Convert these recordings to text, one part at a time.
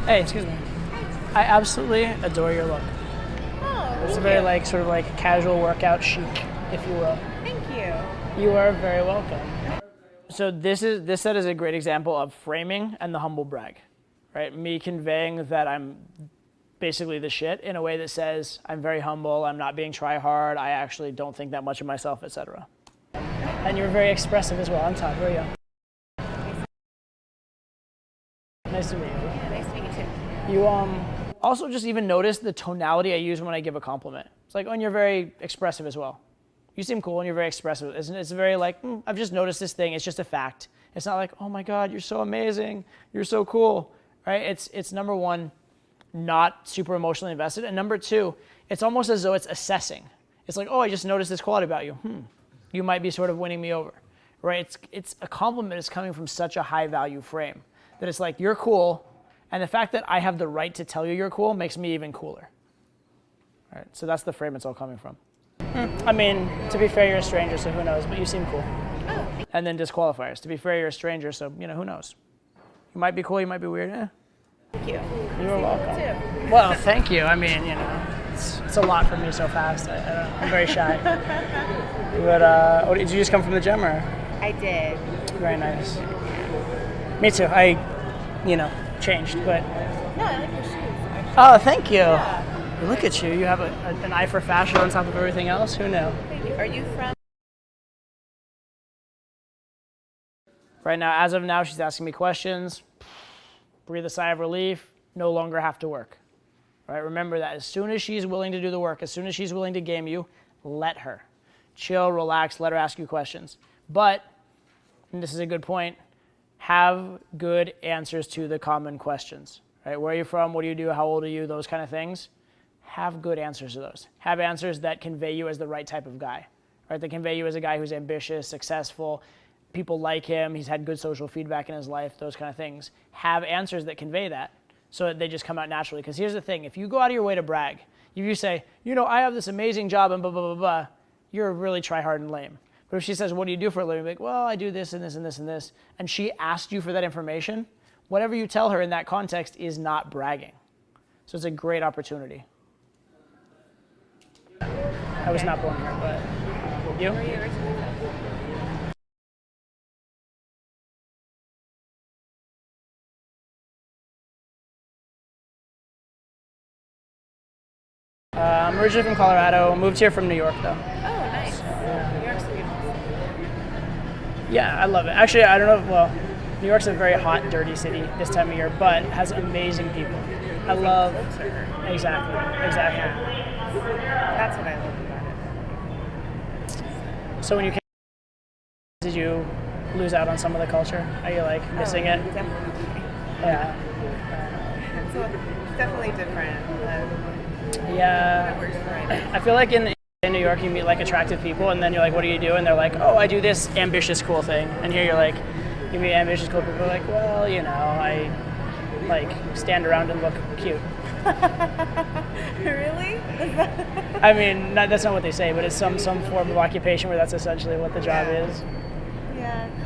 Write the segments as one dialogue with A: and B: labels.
A: Hey, excuse me. I absolutely adore your look.
B: Oh,
A: It's a
B: thank
A: very
B: you.
A: sort of like casual workout chic, if you will.
B: Thank you.
A: You are very welcome. So this set is a great example of framing and the humble brag, right? Me conveying that I'm basically the shit in a way that says I'm very humble, I'm not being try hard, I actually don't think that much of myself, etc. And you're very expressive as well. I'm Todd. Where are you? Nice to meet you.
B: Yeah, nice to meet you too.
A: You also just even notice the tonality I use when I give a compliment. It's like, oh, and you're very expressive as well. You seem cool and you're very expressive. It's very like, I've just noticed this thing. It's just a fact. It's not like, oh my God, you're so amazing. You're so cool, right? It's number one, not super emotionally invested. And number two, it's almost as though it's assessing. It's like, oh, I just noticed this quality about you. You might be sort of winning me over, right? It's a compliment is coming from such a high value frame that it's like, you're cool. And the fact that I have the right to tell you you're cool makes me even cooler. All right, so that's the frame it's all coming from. I mean, to be fair, you're a stranger, so who knows, but you seem cool.
B: Oh,
A: And then disqualifiers. To be fair, you're a stranger, so, who knows. You might be cool, you might be weird.
B: thank you.
A: You're welcome.
B: Too.
A: Well, thank you. I mean, it's a lot for me so fast. I'm very shy. But did you just come from the gym, or?
B: I did.
A: Very nice. Me too. I, changed, but.
B: No, I like your shoes. Actually.
A: Oh, thank you.
B: Yeah.
A: Look at you. You have an eye for fashion on top of everything else. Who knew?
B: Thank you. Are you from?
A: Right now, as of now, she's asking me questions. Breathe a sigh of relief. No longer have to work. Right? Remember that as soon as she's willing to do the work, as soon as she's willing to game you, let her. Chill, relax, let her ask you questions. But, and this is a good point, have good answers to the common questions. Right? Where are you from? What do you do? How old are you? Those kind of things. Have good answers to those. Have answers that convey you as the right type of guy. Right? That convey you as a guy who's ambitious, successful, people like him, he's had good social feedback in his life, those kind of things. Have answers that convey that so that they just come out naturally. Because here's the thing, if you go out of your way to brag, if you say, I have this amazing job and blah, blah, blah, blah, you're really try hard and lame. But if she says, what do you do for a living? You're like, well, I do this and this and this and this. And she asked you for that information, whatever you tell her in that context is not bragging. So it's a great opportunity. I was not born here, but you?
B: Where are you originally from?
A: I'm originally from Colorado, moved here from New York though.
B: Oh, nice. New York's beautiful.
A: Yeah, I love it. Actually, I don't know, well, New York's a very hot, dirty city this time of year, but has amazing people. I love,
B: Culture.
A: exactly.
B: That's what I love about it.
A: So when you came, did you lose out on some of the culture? Are you like missing it?
B: Definitely.
A: Yeah.
B: It's definitely different.
A: Yeah.
B: It works for right now.
A: I feel like in New York you meet like attractive people and then you're like, what do you do? And they're like, oh, I do this ambitious cool thing. And here you're like, you meet ambitious cool people like, well, I like stand around and look cute.
B: Really?
A: I mean, that's not what they say, but it's some form of occupation where that's essentially what the job is.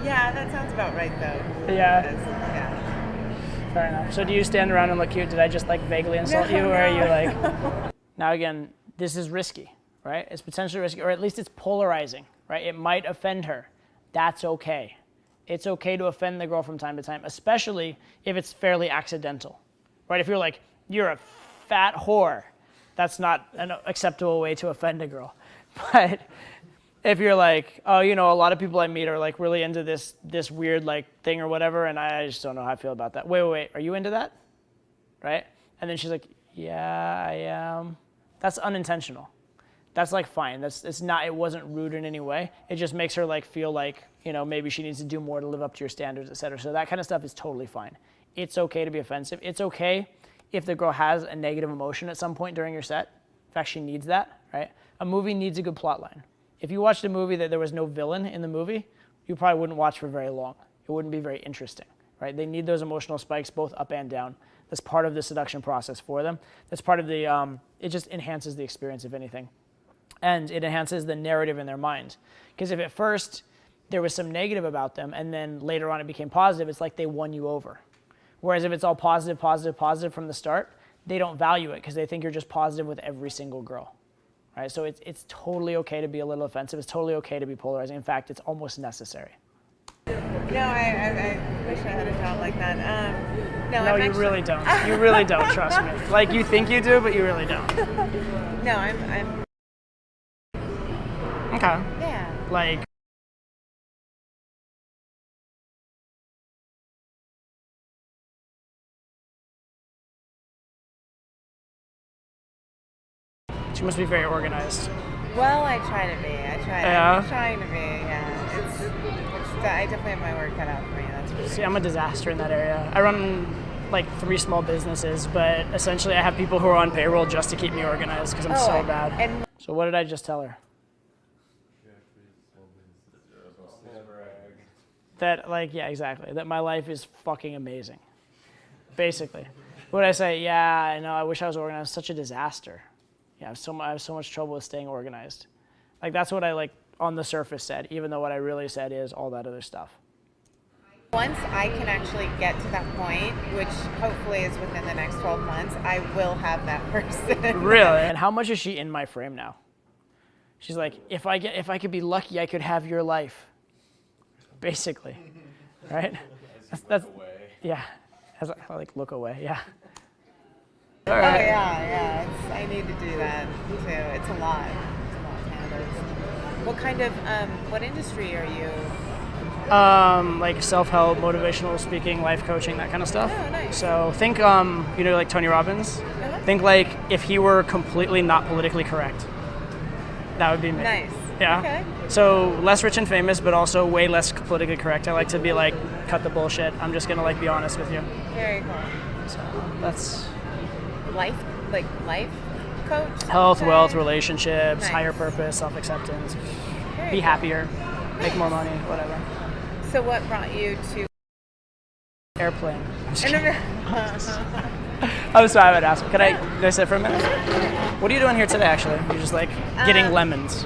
B: Yeah, that sounds about right though.
A: Yeah.
B: Yeah.
A: Fair enough. So do you stand around and look cute? Did I just like vaguely insult you, or are you like? Now again, this is risky, right? It's potentially risky, or at least it's polarizing, right? It might offend her. That's okay. It's okay to offend the girl from time to time, especially if it's fairly accidental, right? If you're like, you're a fat whore, that's not an acceptable way to offend a girl. But if you're like, oh, a lot of people I meet are like really into this weird like thing or whatever, and I just don't know how I feel about that. Wait, are you into that? Right? And then she's like, yeah, I am. That's unintentional. That's like fine. It wasn't rude in any way. It just makes her like feel like, maybe she needs to do more to live up to your standards, et cetera. So that kind of stuff is totally fine. It's okay to be offensive. It's okay if the girl has a negative emotion at some point during your set. In fact, she needs that, right? A movie needs a good plot line. If you watched a movie that there was no villain in the movie, you probably wouldn't watch for very long. It wouldn't be very interesting, right? They need those emotional spikes both up and down. That's part of the seduction process for them. That's part of the, it just enhances the experience, if anything. And it enhances the narrative in their mind. Because if at first there was some negative about them and then later on it became positive, it's like they won you over. Whereas if it's all positive, positive, positive from the start, they don't value it because they think you're just positive with every single girl, right? So it's totally okay to be a little offensive. It's totally okay to be polarizing. In fact, it's almost necessary.
B: No, I wish I had a job like that.
A: No, you really don't. You really don't, trust me. Like, you think you do, but you really don't.
B: No, I'm.
A: Okay.
B: Yeah.
A: Like, she must be very organized.
B: Well, I try to be.
A: Yeah.
B: I'm trying to be. Yeah. I definitely have my work cut out for me. That's for sure.
A: See, I'm a disaster in that area. I run like 3 small businesses, but essentially I have people who are on payroll just to keep me organized because I'm so bad.
B: And
A: So what did I just tell her? That, like, yeah, exactly. That my life is fucking amazing. Basically. What did I say? Yeah, I know, I wish I was organized. Such a disaster. Yeah, I have so much trouble with staying organized. Like, that's what I, like, on the surface said, even though what I really said is all that other stuff.
B: once I can actually get to that point, which hopefully is within the next 12 months, I will have that person.
A: Really? And how much is she in my frame now? She's like, if I could be lucky, I could have your life. Basically, right? That's yeah. As I like look away, yeah. All right.
B: Oh yeah. I need to do that too. It's a lot. What kind of what industry are you?
A: Like self-help, motivational speaking, life coaching, that kind of stuff.
B: Oh, nice.
A: So think, like Tony Robbins.
B: Uh-huh.
A: Think like if he were completely not politically correct. That would be me.
B: Nice.
A: Yeah.
B: Okay.
A: So less rich and famous, but also way less politically correct. I like to be like, cut the bullshit. I'm just gonna like be honest with you.
B: Very cool.
A: So that's
B: Life coach.
A: health,
B: Okay.
A: wealth, relationships,
B: Nice.
A: higher purpose, self-acceptance,
B: Very
A: be
B: cool.
A: happier, make more money, whatever.
B: So what brought you to?
A: Airplane. I'm just
B: I
A: kidding.
B: never-
A: I'm sorry, I would ask. Can I sit for a minute? What are you doing here today, actually? You're just like getting lemons.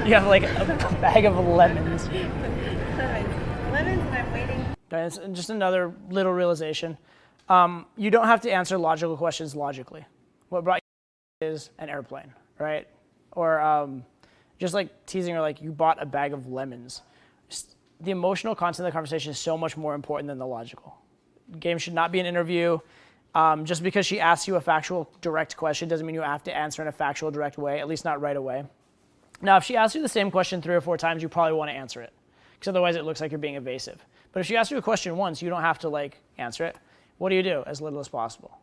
A: You have like a bag of lemons.
B: Lemons, and I'm waiting.
A: Guys, and just another little realization. You don't have to answer logical questions logically. What brought you is an airplane, right? Or just like teasing her like you bought a bag of lemons. Just the emotional content of the conversation is so much more important than the logical. The game should not be an interview. Just because she asks you a factual, direct question doesn't mean you have to answer in a factual, direct way, at least not right away. Now, if she asks you the same question 3 or 4 times, you probably want to answer it, because otherwise it looks like you're being evasive. But if she asks you a question once, you don't have to like answer it. What do you do? As little as possible.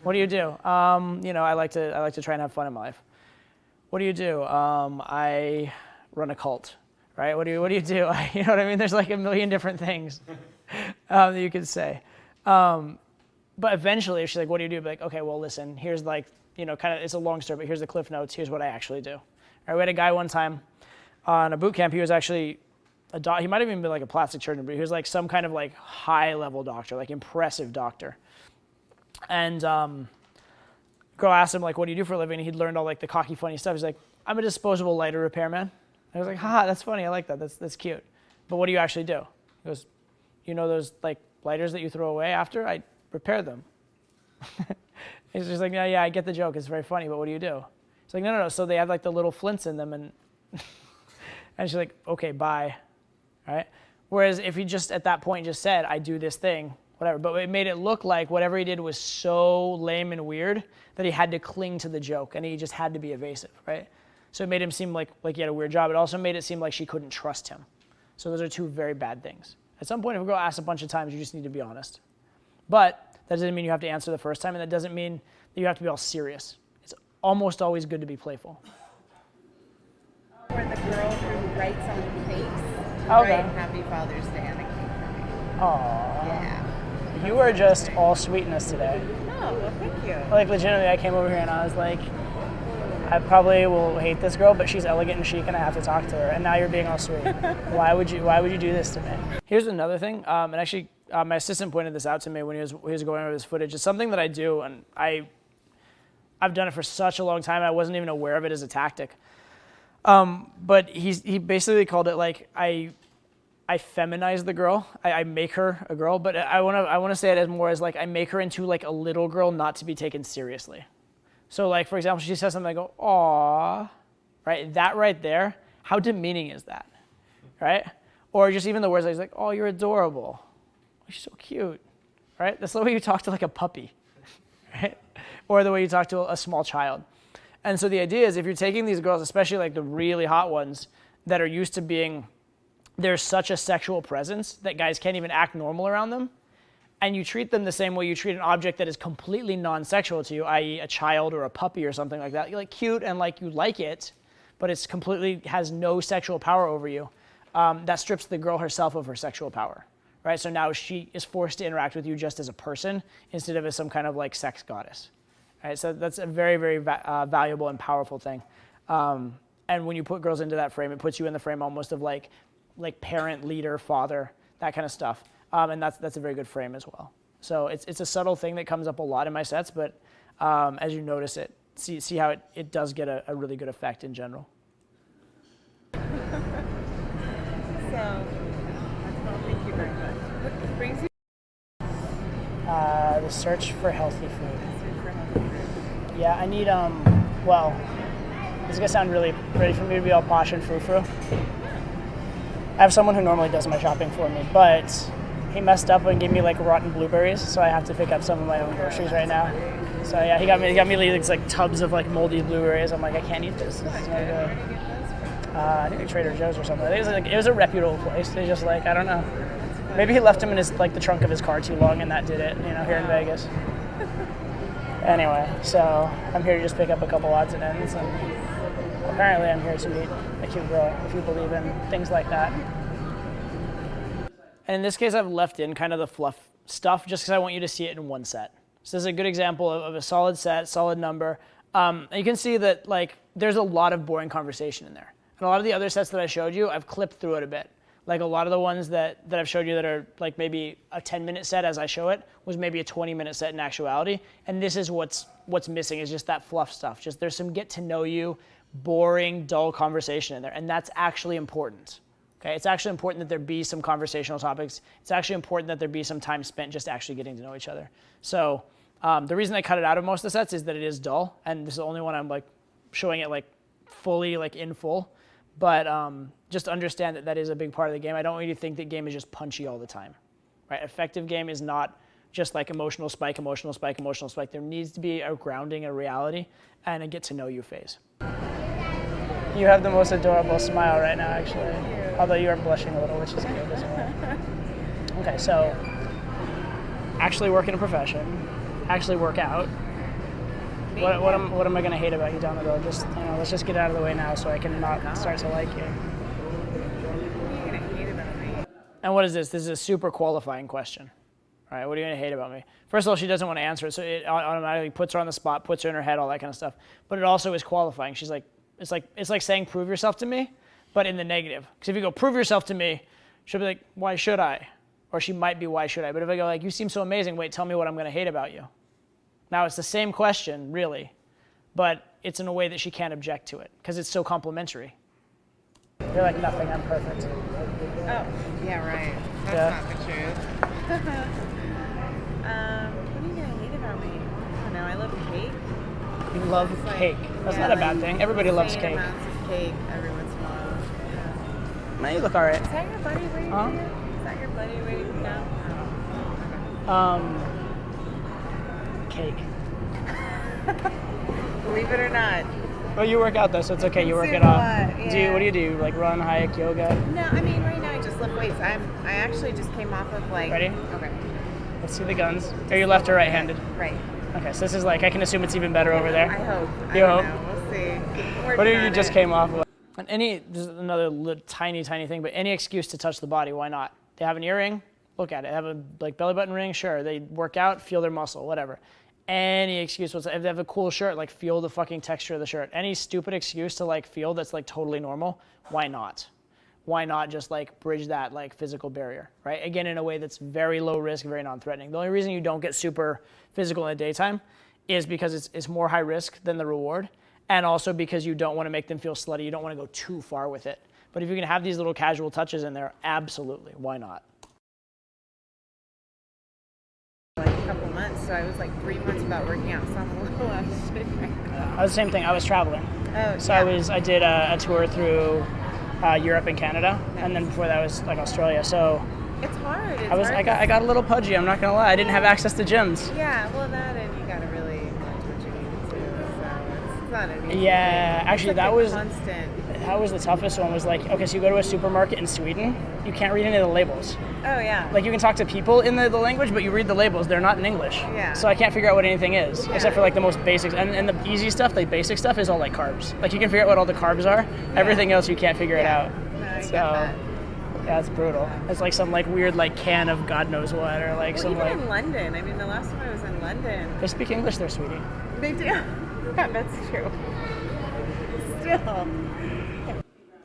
A: What do you do? I like to try and have fun in my life. What do you do? I run a cult, right? What do you do? You know what I mean? There's like a million different things that you could say. But eventually, if she's like, what do you do? Be like, okay, well, listen, here's like, kind of, it's a long story, but here's the cliff notes. Here's what I actually do. All right, we had a guy one time on a boot camp. He was actually he might have even been like a plastic surgeon, but he was like some kind of like high level doctor, like impressive doctor. And girl asked him like, what do you do for a living? And he'd learned all like the cocky, funny stuff. He's like, I'm a disposable lighter repairman. I was like, haha, that's funny. I like that. That's cute. But what do you actually do? He goes, you know those like lighters that you throw away after? I repair them. He's just like, yeah, I get the joke. It's very funny, but what do you do? He's like, no. So they have like the little flints in them, and and she's like, okay, bye, right? Whereas if he just at that point just said, I do this thing, whatever, but it made it look like whatever he did was so lame and weird that he had to cling to the joke, and he just had to be evasive, right? So it made him seem like he had a weird job. It also made it seem like she couldn't trust him. So those are 2 very bad things. At some point, if a girl asks a bunch of times, you just need to be honest. But that doesn't mean you have to answer the first time, and that doesn't mean that you have to be all serious. It's almost always good to be playful.
B: For the girl who writes on cakes,
A: Okay.
B: write Happy Father's Day on a cake for me.
A: Aww.
B: Yeah.
A: You are just all sweetness today.
B: Oh, well, thank you.
A: Like, legitimately, I came over here and I was like, I probably will hate this girl, but she's elegant and chic, and I have to talk to her. And now you're being all sweet. Why would you do this to me? Here's another thing. And actually, my assistant pointed this out to me when he was going over this footage. It's something that I do, and I've done it for such a long time. I wasn't even aware of it as a tactic. But he basically called it like I I feminize the girl. I make her a girl, but I wanna say it as more as like I make her into like a little girl not to be taken seriously. So like, for example, she says something, I go, "Aw," right? That right there, how demeaning is that, right? Or just even the words like, "Oh, you're adorable. You're so cute," right? That's the way you talk to like a puppy, right? Or the way you talk to a small child. And so the idea is if you're taking these girls, especially like the really hot ones that are used to being, there's such a sexual presence that guys can't even act normal around them, and you treat them the same way you treat an object that is completely non-sexual to you, i.e. a child or a puppy or something like that. You're like cute and like you like it, but it's completely has no sexual power over you. That strips the girl herself of her sexual power, right? So now she is forced to interact with you just as a person instead of as some kind of like sex goddess, right? So that's a very, very valuable and powerful thing. And when you put girls into that frame, it puts you in the frame almost of like parent, leader, father, that kind of stuff. And that's a very good frame as well. So it's a subtle thing that comes up a lot in my sets, but as you notice it, see how it does get a really good effect in general.
B: So, thank you very much. What brings you?
A: The search for healthy food.
B: For healthy food.
A: Yeah, I need, well, this is gonna sound really ready for me to be all posh and frou-frou. I have someone who normally does my shopping for me, but he messed up and gave me like rotten blueberries, so I have to pick up some of my own groceries right now. So yeah, he got me these like tubs of like moldy blueberries. I'm like, I can't eat this. This is no good. I think Trader Joe's or something. I think it was a reputable place. They just like, I don't know. Maybe he left him in his like the trunk of his car too long, and that did it. Here in Vegas. Anyway, so I'm here to just pick up a couple odds and ends, and apparently I'm here to meet a cute girl, if you believe in things like that. And in this case, I've left in kind of the fluff stuff just because I want you to see it in one set. So this is a good example of a solid set, solid number. And you can see that like there's a lot of boring conversation in there. And a lot of the other sets that I showed you, I've clipped through it a bit. Like a lot of the ones that I've showed you that are like maybe a 10-minute set as I show it was maybe a 20-minute set in actuality. And this is what's missing is just that fluff stuff. Just there's some get to know you, boring, dull conversation in there. And that's actually important. Okay, it's actually important that there be some conversational topics. It's actually important that there be some time spent just actually getting to know each other. So the reason I cut it out of most of the sets is that it is dull, and this is the only one I'm like showing it like fully, like in full. But just understand that that is a big part of the game. I don't want you to think that game is just punchy all the time, right? Effective game is not just like emotional spike, emotional spike, emotional spike. There needs to be a grounding, a reality, and a get to know you phase. You have the most adorable smile right now, actually. Although you are blushing a little, which is good as well. Okay, so actually work in a profession, actually work out. What am I gonna hate about you down the road? Just let's just get out of the way now so I can not start to like you.
B: What are you gonna hate about me?
A: And what is this? This is a super qualifying question. All right, what are you gonna hate about me? First of all, she doesn't want to answer it, so it automatically puts her on the spot, puts her in her head, all that kind of stuff. But it also is qualifying. She's like, it's like saying prove yourself to me, but in the negative. Because if you go prove yourself to me, she'll be like, why should I? Or she might be, why should I? But if I go like, you seem so amazing, wait, tell me what I'm gonna hate about you. Now it's the same question, really, but it's in a way that she can't object to it because it's so complimentary. You're like, nothing, I'm perfect.
B: Oh, yeah, right. That's
A: Yeah.
B: not the truth. What are you gonna hate about me? I don't know. I love cake.
A: You love
B: It's like-
A: cake. That's
B: yeah,
A: not a
B: like
A: bad thing. Everybody loves
B: insane
A: cake.
B: amounts of cake every once in a while. Yeah.
A: No, you look all right.
B: Is that your buddy waiting
A: Huh?
B: for you? Is that your buddy waiting? No.
A: Cake.
B: Believe it or not.
A: Well, you work out though, so it's okay. You work
B: Super
A: it off.
B: lot, yeah.
A: What do you do? Like run, hike, yoga?
B: No, I mean right now I just lift weights. I actually just came off of like.
A: Ready?
B: Okay.
A: Let's see the guns. Are you left or right-handed?
B: Right.
A: Okay, so this is like, I can assume it's even better over there.
B: I hope. I
A: You
B: don't
A: hope?
B: know. We'll see.
A: What do you
B: Working
A: just
B: on it.
A: came off of? And this is another tiny thing, but any excuse to touch the body, why not? They have an earring, look at it. They have a like belly button ring, sure. They work out, feel their muscle, whatever. Any excuse, if they have a cool shirt, like feel the fucking texture of the shirt. Any stupid excuse to like feel that's like totally normal, why not? Why not just like bridge that like physical barrier, right? Again, in a way that's very low risk, very non-threatening. The only reason you don't get super physical in the daytime is because it's more high risk than the reward. And also because you don't want to make them feel slutty. You don't want to go too far with it. But if you can have these little casual touches in there, absolutely, why not?
B: Like a couple months, so I was like 3 months without working out, so I'm a little out of shape right now.
A: I was the same thing. I was traveling.
B: Oh,
A: So
B: yeah.
A: I did a tour through Europe and Canada, and then before that was like Australia. So
B: It's hard. It's
A: I got a little pudgy. I'm not gonna lie. I didn't have access to gyms.
B: Yeah, well, that and you gotta really watch what you eat too. So it's not an easy
A: Yeah,
B: thing.
A: actually,
B: It's
A: that
B: like a
A: was
B: constant.
A: that was the toughest one. Was like, okay, so you go to a supermarket in Sweden, you can't read any of the labels.
B: Oh yeah.
A: Like you can talk to people in the language, but you read the labels. They're not in English.
B: Yeah.
A: So I can't figure out what anything is,
B: Yeah.
A: except for like the most basics. And the easy stuff, the basic stuff, is all like carbs. Like you can figure out what all the carbs are. Everything else you can't figure it out.
B: No, I
A: So
B: get that.
A: yeah, it's brutal. It's like some like weird like can of God knows what, or like
B: Well,
A: some
B: even
A: like
B: in London. I mean, the last time I was in London,
A: they speak English there, sweetie.
B: they do. Yeah, that's true. Still.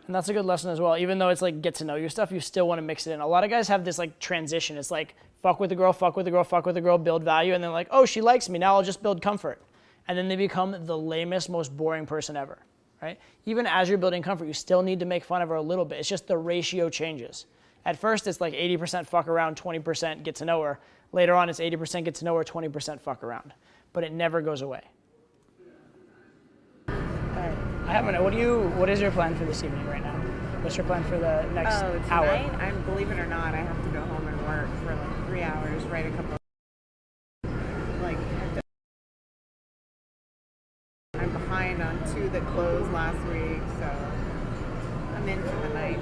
A: And that's a good lesson as well. Even though it's like get to know you stuff, you still want to mix it in. A lot of guys have this like transition. It's like fuck with the girl, fuck with the girl, fuck with the girl, build value, and then like, oh, she likes me. Now I'll just build comfort. And then they become the lamest, most boring person ever, right? Even as you're building comfort, you still need to make fun of her a little bit. It's just the ratio changes. At first, it's like 80% fuck around, 20% get to know her. Later on, it's 80% get to know her, 20% fuck around. But it never goes away. I haven't know. What is your plan for this evening right now? What's your plan for the next
B: Oh,
A: hour?
B: tonight, I'm believe it or not, I have to go home and work for like 3 hours, write a couple. Like, I'm behind on 2 that closed last week, so I'm in for the night.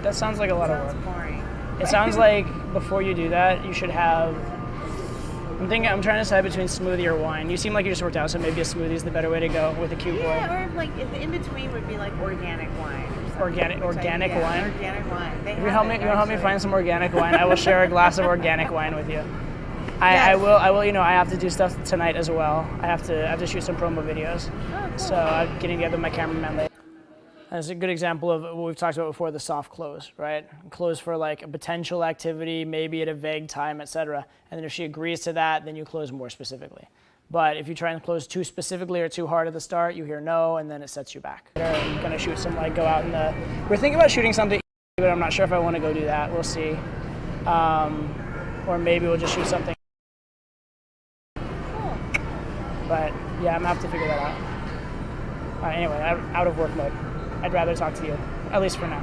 A: That sounds like a lot of
B: Sounds
A: work.
B: boring.
A: It sounds like before you do that, you should have. I'm trying to decide between smoothie or wine. You seem like you just worked out, so maybe a smoothie is the better way to go with a cute boy.
B: Yeah, or like in between would be like organic wine. Or something,
A: Organic
B: which
A: wine?
B: Organic wine. They
A: If you help me find some organic wine, I will share a glass of organic wine with you. I
B: Yes.
A: will. You know, I have to do stuff tonight as well. I have to shoot some promo videos.
B: Oh, cool.
A: So I'm getting together with my cameraman later. That's a good example of what we've talked about before, the soft close, right? Close for like a potential activity, maybe at a vague time, etc. And then if she agrees to that, then you close more specifically. But if you try and close too specifically or too hard at the start, you hear no, and then it sets you back. I'm gonna shoot some go out in the. We're thinking about shooting something, but I'm not sure if I want to go do that. We'll see. Or maybe we'll just shoot something.
B: Cool.
A: But yeah, I'm gonna have to figure that out. All right, anyway, I'm out of work mode. I'd rather talk to you, at least for now.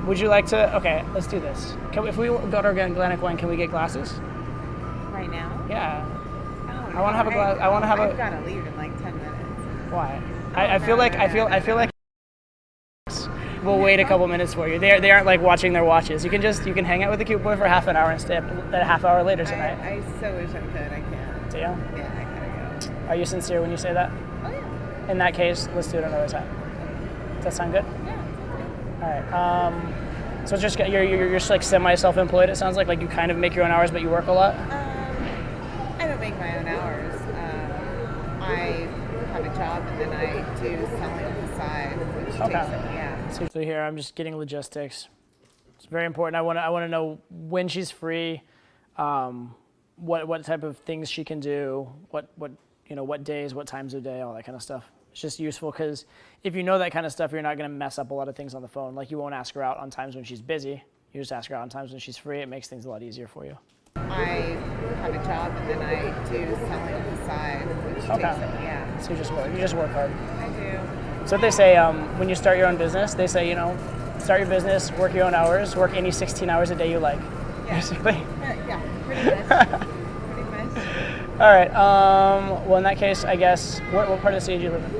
A: Would you like to? Okay, let's do this. If we got organic wine, can we get glasses?
B: Right now?
A: Yeah.
B: Oh,
A: I want to have a glass. I want to have
B: I've
A: a.
B: got to leave in like 10 minutes.
A: Why?
B: Oh,
A: I feel like I feel like. We'll wait a couple minutes for you. They aren't like watching their watches. You can hang out with the cute boy for half an hour and stay up a half hour later tonight.
B: I so wish I could. I can't.
A: Do you?
B: Yeah, I gotta go.
A: Are you sincere when you say that?
B: Oh yeah.
A: In that case, let's do it another time. Does that sound good?
B: Yeah.
A: All right. So it's just you're just like semi self-employed. It sounds like you kind of make your own hours, but you work a lot.
B: I don't make my own hours. I have a job and then I do selling on the side, which takes yeah.
A: So here I'm just getting logistics. It's very important. I want to know when she's free, what type of things she can do, what days, what times of day, all that kind of stuff. It's just useful because if you know that kind of stuff, you're not going to mess up a lot of things on the phone. Like you won't ask her out on times when she's busy. You just ask her out on times when she's free. It makes things a lot easier for you.
B: I have a job and then I do selling on the side, which takes yeah.
A: So you just work hard.
B: I do.
A: So what they say when you start your own business, they say, start your business, work your own hours, work any 16 hours a day you like.
B: Yeah.
A: Basically.
B: Yeah, pretty much. Pretty much.
A: All right. Well, in that case, I guess, what part of the city do you live in?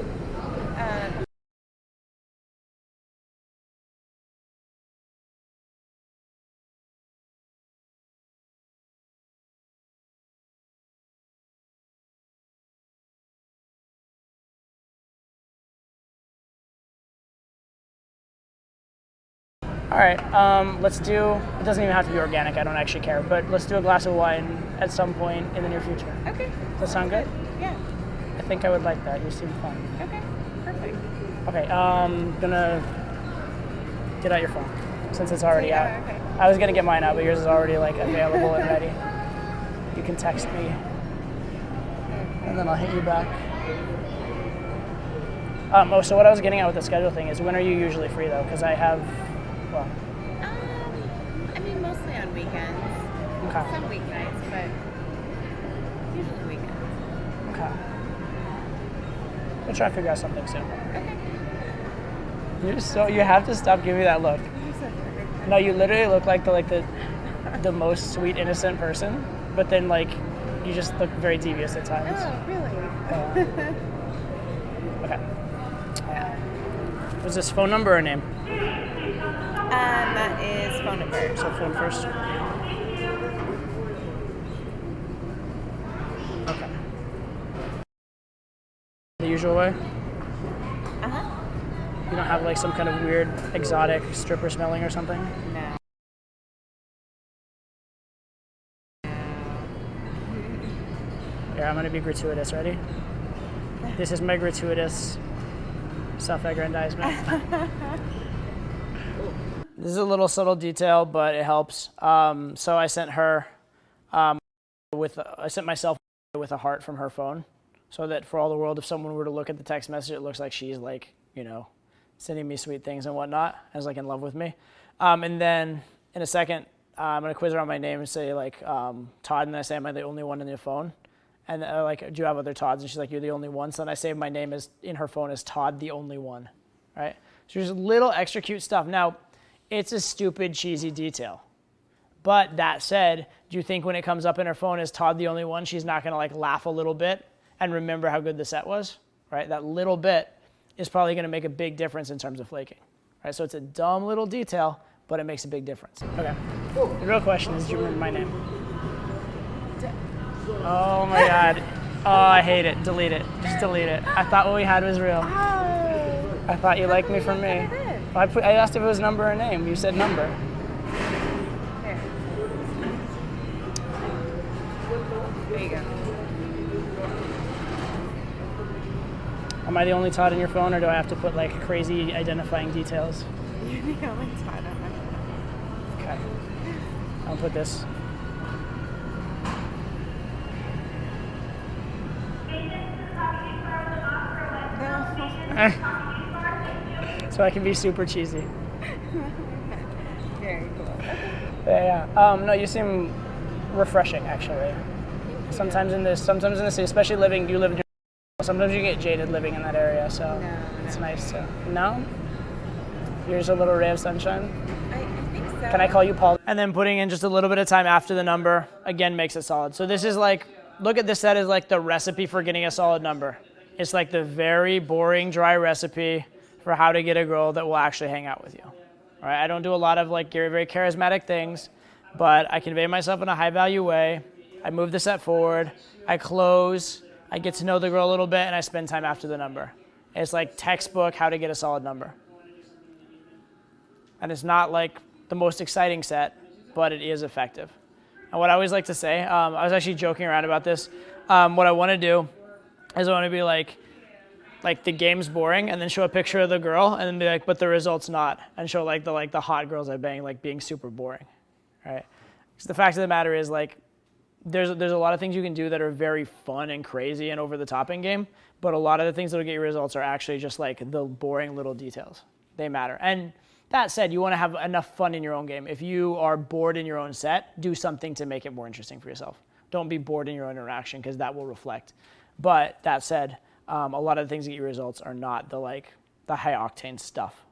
A: All right, let's do, it doesn't even have to be organic, I don't actually care, but let's do a glass of wine at some point in the near future.
B: Okay.
A: Does that sound good?
B: Yeah.
A: I think I would like that. You seem fun.
B: Okay. Perfect.
A: Okay, gonna get out your phone since it's already out.
B: Okay.
A: I was gonna get mine out, but yours is already available and ready. You can text me, and then I'll hit you back. So what I was getting at with the schedule thing is when are you usually free though? Because I have, well,
B: I mean, mostly on weekends.
A: okay.
B: Some weeknights, but usually weekends.
A: Okay. We'll try to figure out something soon.
B: Okay.
A: You have to stop giving me that look. No, you literally look like the most sweet, innocent person, but then like you just look very devious at times.
B: Oh, really?
A: Okay. Was this phone number or name?
B: That is phone number.
A: So phone first. Okay. The usual way?
B: Uh-huh.
A: You don't have like some kind of weird exotic stripper smelling or something?
B: No.
A: Here, I'm gonna be gratuitous. Ready? This is my gratuitous self-aggrandizement. This is a little subtle detail, but it helps. So I sent her I sent myself with a heart from her phone, so that for all the world, if someone were to look at the text message, it looks like she's like, sending me sweet things and whatnot, as like in love with me. And then in a second, I'm gonna quiz her on my name and say like Todd, and then I say, am I the only one in your phone? And like, do you have other Todds? And she's like, you're the only one. So then I save my name as in her phone as Todd, the only one, right? So there's little extra cute stuff. Now, it's a stupid, cheesy detail. But that said, do you think when it comes up in her phone as Todd, the only one, she's not gonna like laugh a little bit and remember how good the set was, right? That little bit is probably gonna make a big difference in terms of flaking, right? So it's a dumb little detail, but it makes a big difference. Okay, the real question is, do you remember my name? Oh my God. Oh, I hate it. Delete it. Just delete it. I thought what we had was real. I thought you liked me from me. I asked if it was number or name. You said number.
B: There. There you go.
A: Am I the only Todd in your phone, or do I have to put like crazy identifying details?
B: You're the only Todd on my phone.
A: Okay. I'll put this. So I can be super cheesy.
B: Very cool.
A: Yeah. No, you seem refreshing, actually. Sometimes in this city, especially you live in. Sometimes you get jaded living in that area, so it's nice to. No. You're just a little ray of sunshine.
B: I think so.
A: Can I call you Paul? And then putting in just a little bit of time after the number again makes it solid. So this is like, look at this set as like the recipe for getting a solid number. It's like the very boring, dry recipe for how to get a girl that will actually hang out with you. All right? I don't do a lot of like very, very charismatic things, but I convey myself in a high value way. I move the set forward. I close. I get to know the girl a little bit, and I spend time after the number. It's like textbook how to get a solid number. And it's not like the most exciting set, but it is effective. And what I always like to say, I was actually joking around about this. What I want to do is I want to be like the game's boring, and then show a picture of the girl, and then be like, but the result's not, and show like the hot girls I bang like being super boring, right? Because the fact of the matter is like, there's a lot of things you can do that are very fun and crazy and over the top in game, but a lot of the things that'll get you results are actually just like the boring little details. They matter. And that said, you want to have enough fun in your own game. If you are bored in your own set, do something to make it more interesting for yourself. Don't be bored in your own interaction, because that will reflect. But that said, a lot of the things that get you results are not the high octane stuff.